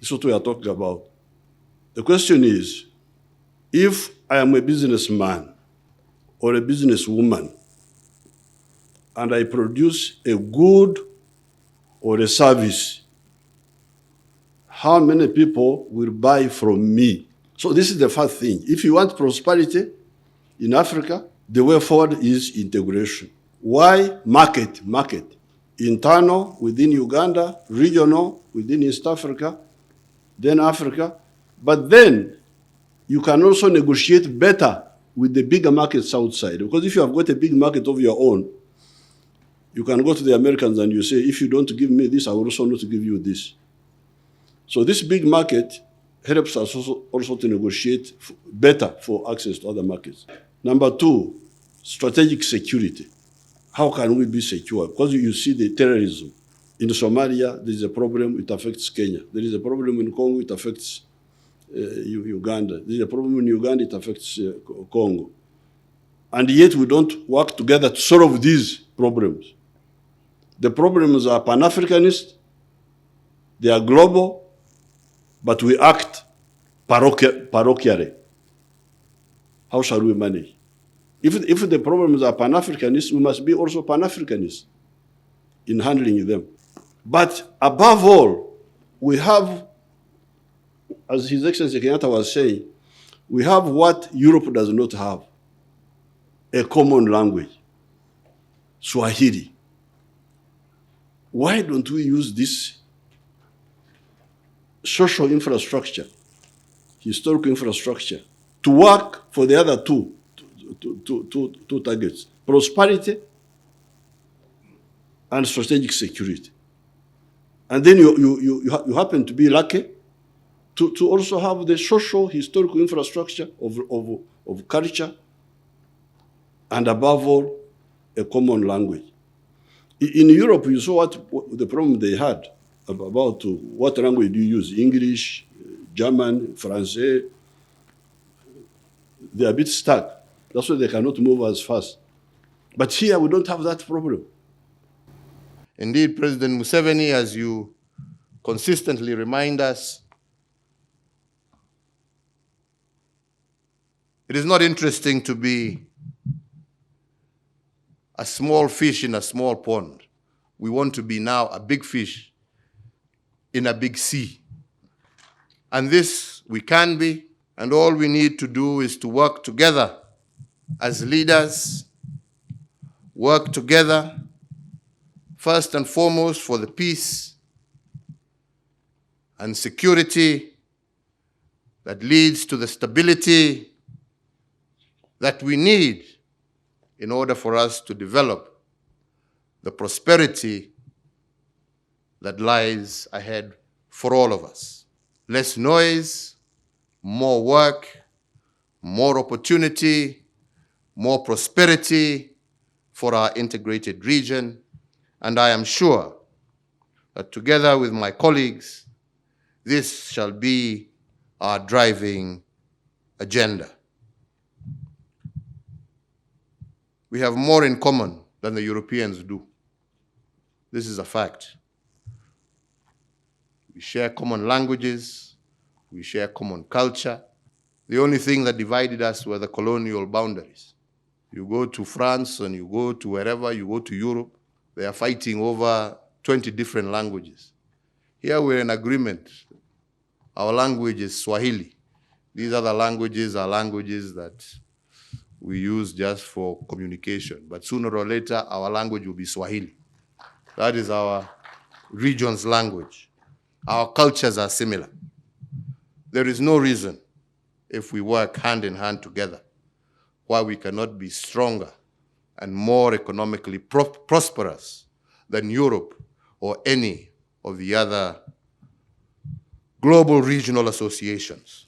This is what we are talking about. The question is, if I am a businessman or a businesswoman and I produce a good or a service, how many people will buy from me? So this is the first thing. If you want prosperity in Africa, the way forward is integration. Why? Market. Internal, within Uganda, regional, within East Africa, then Africa. But then you can also negotiate better with the bigger markets outside. Because if you have got a big market of your own, you can go to the Americans and you say, if you don't give me this, I will also not give you this. So this big market helps us also to negotiate better for access to other markets. Number two, strategic security. How can we be secure? Because you see the terrorism. In Somalia, there is a problem, it affects Kenya. There is a problem in Congo, it affects Uganda. There is a problem in Uganda, it affects Congo. And yet we don't work together to solve these problems. The problems are Pan-Africanist, they are global, but we act parochially. How shall we manage? If the problems are Pan-Africanist, we must be also Pan-Africanist in handling them. But above all, we have, as His Excellency Kenyatta was saying, we have what Europe does not have, a common language, Swahili. Why don't we use this social infrastructure, historical infrastructure, to work for the other two targets, prosperity and strategic security. And then you happen to be lucky to also have the social historical infrastructure of culture, and above all, a common language. In Europe, you saw what the problem they had about what language do you use, English, German, French. They are a bit stuck. That's why they cannot move as fast. But here, we don't have that problem. Indeed, President Museveni, as you consistently remind us, it is not interesting to be a small fish in a small pond. We want to be now a big fish in a big sea. And this we can be, and all we need to do is to work together as leaders, work together first and foremost for the peace and security that leads to the stability that we need in order for us to develop the prosperity that lies ahead for all of us. Less noise, more work, more opportunity, more prosperity for our integrated region. And I am sure that together with my colleagues, this shall be our driving agenda. We have more in common than the Europeans do. This is a fact. We share common languages, we share common culture. The only thing that divided us were the colonial boundaries. You go to France and you go to wherever, you go to Europe, they are fighting over 20 different languages. Here we're in agreement. Our language is Swahili. These other languages are languages that we use just for communication. But sooner or later, our language will be Swahili. That is our region's language. Our cultures are similar. There is no reason, if we work hand in hand together, why we cannot be stronger and more economically prosperous than Europe or any of the other global regional associations.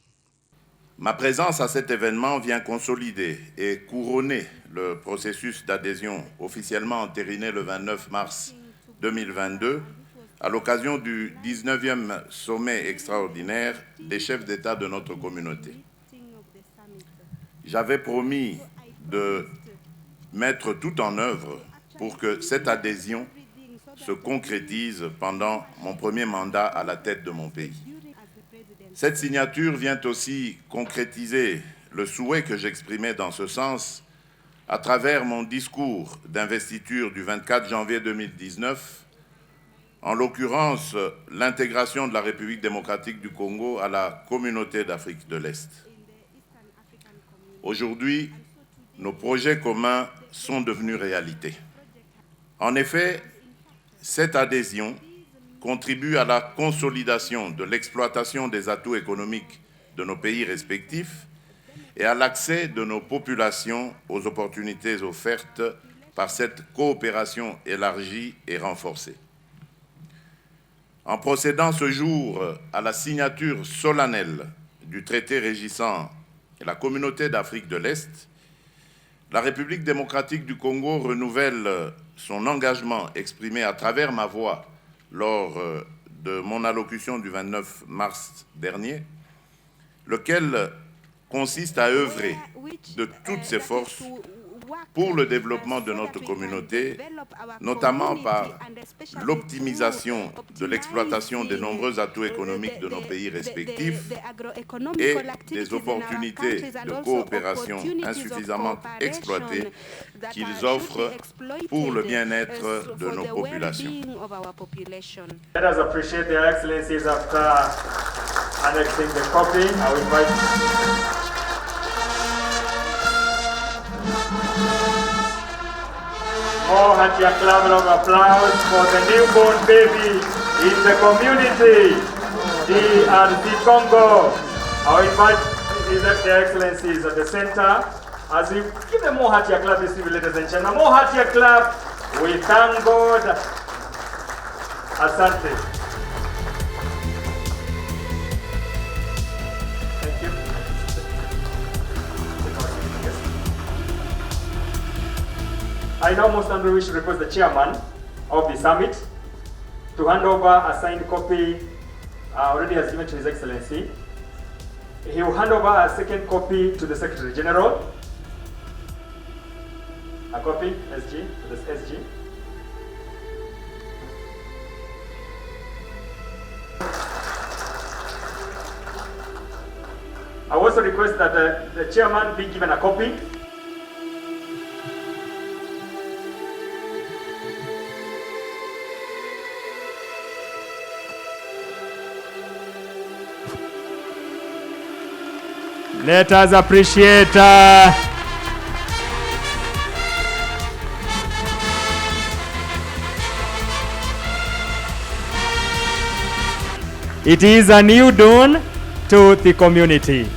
Ma présence à cet événement vient consolider et couronner le processus d'adhésion officiellement entériné le 29 mars 2022 à l'occasion du 19e sommet extraordinaire des chefs d'État de notre communauté. J'avais promis de mettre tout en œuvre pour que cette adhésion se concrétise pendant mon premier mandat à la tête de mon pays. Cette signature vient aussi concrétiser le souhait que j'exprimais dans ce sens à travers mon discours d'investiture du 24 janvier 2019, en l'occurrence l'intégration de la République démocratique du Congo à la communauté d'Afrique de l'Est. Aujourd'hui, nos projets communs sont devenus réalité. En effet, cette adhésion contribue à la consolidation de l'exploitation des atouts économiques de nos pays respectifs et à l'accès de nos populations aux opportunités offertes par cette coopération élargie et renforcée. En procédant ce jour à la signature solennelle du traité régissant la communauté d'Afrique de l'Est, la République démocratique du Congo renouvelle son engagement exprimé à travers ma voix lors de mon allocution du 29 mars dernier, lequel consiste à œuvrer de toutes ses forces pour le développement de notre communauté, notamment par l'optimisation de l'exploitation des nombreux atouts économiques de nos pays respectifs et des opportunités de coopération insuffisamment exploitées qu'ils offrent pour le bien-être de nos populations. Let us appreciate their excellencies after annexing the copy. I will invite more hearty clap of applause for the newborn baby in the community, DRC Congo. I will invite their excellencies at the center as we give them more hearty clap, ladies and gentlemen. More hearty clap. We thank God. Asante. Thank you. I now most humbly wish to request the chairman of the summit to hand over a signed copy already has given to His Excellency. He will hand over a second copy to the Secretary General. A copy, SG, to the SG. I also request that the chairman be given a copy. Let us appreciate it is a new dawn to the community.